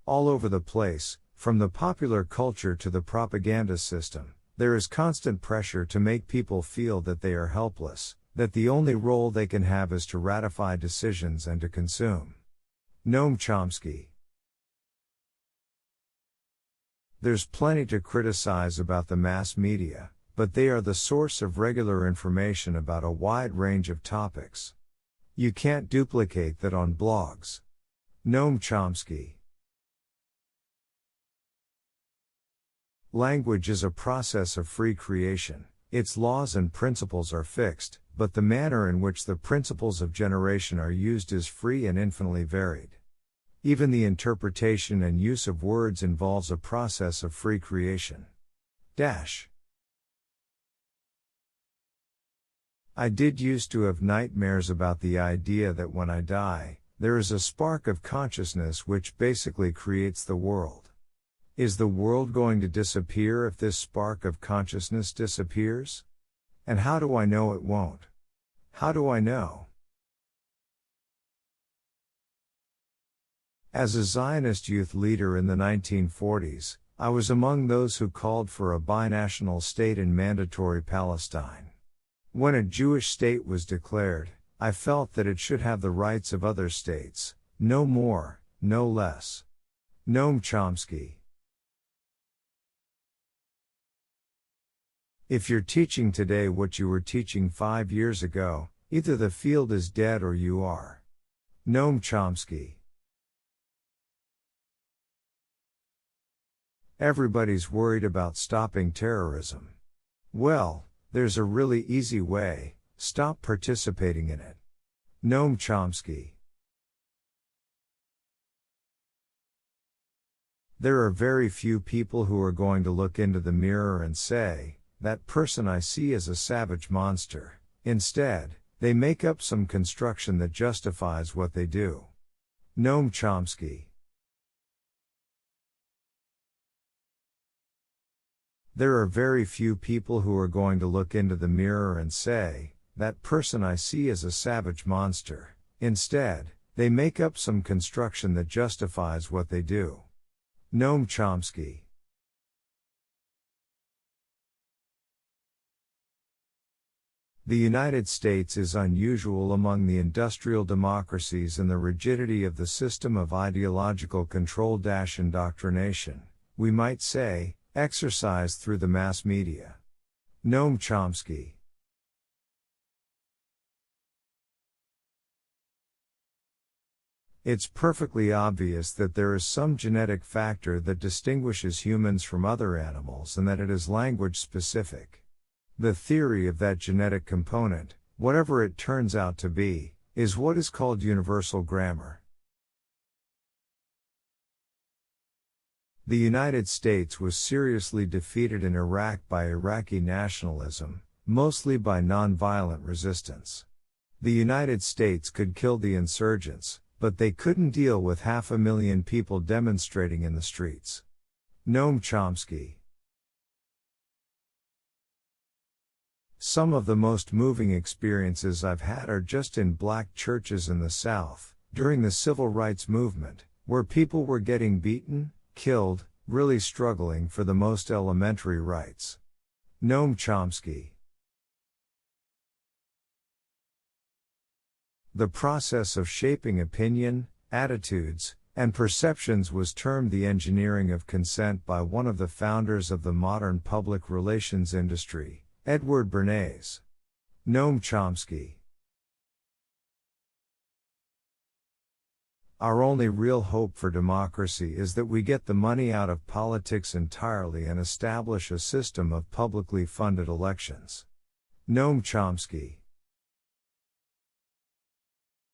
All over the place, from the popular culture to the propaganda system, there is constant pressure to make people feel that they are helpless, that the only role they can have is to ratify decisions and to consume. Noam Chomsky. There's plenty to criticize about the mass media, but they are the source of regular information about a wide range of topics. You can't duplicate that on blogs. Noam Chomsky. Language is a process of free creation. Its laws and principles are fixed, but the manner in which the principles of generation are used is free and infinitely varied. Even the interpretation and use of words involves a process of free creation. I did used to have nightmares about the idea that when I die, there is a spark of consciousness which basically creates the world. Is the world going to disappear if this spark of consciousness disappears? And how do I know it won't? How do I know? As a Zionist youth leader in the 1940s, I was among those who called for a binational state in mandatory Palestine. When a Jewish state was declared, I felt that it should have the rights of other states, no more, no less. Noam Chomsky. If you're teaching today what you were teaching 5 years ago, either the field is dead or you are. Noam Chomsky. Everybody's worried about stopping terrorism. Well, there's a really easy way: stop participating in it. Noam Chomsky. There are very few people who are going to look into the mirror and say, "That person I see is a savage monster." Instead, they make up some construction that justifies what they do. Noam Chomsky. There are very few people who are going to look into the mirror and say, "That person I see is a savage monster." Instead, they make up some construction that justifies what they do. Noam Chomsky. The United States is unusual among the industrial democracies in the rigidity of the system of ideological control-indoctrination, we might say, exercised through the mass media. Noam Chomsky. It's perfectly obvious that there is some genetic factor that distinguishes humans from other animals and that it is language specific. The theory of that genetic component, whatever it turns out to be, is what is called universal grammar. The United States was seriously defeated in Iraq by Iraqi nationalism, mostly by nonviolent resistance. The United States could kill the insurgents, but they couldn't deal with 500,000 people demonstrating in the streets. Noam Chomsky. Some of the most moving experiences I've had are just in black churches in the South, during the civil rights movement, where people were getting beaten, killed, really struggling for the most elementary rights. Noam Chomsky. The process of shaping opinion, attitudes, and perceptions was termed the engineering of consent by one of the founders of the modern public relations industry, Edward Bernays. Noam Chomsky. Our only real hope for democracy is that we get the money out of politics entirely and establish a system of publicly funded elections. Noam Chomsky.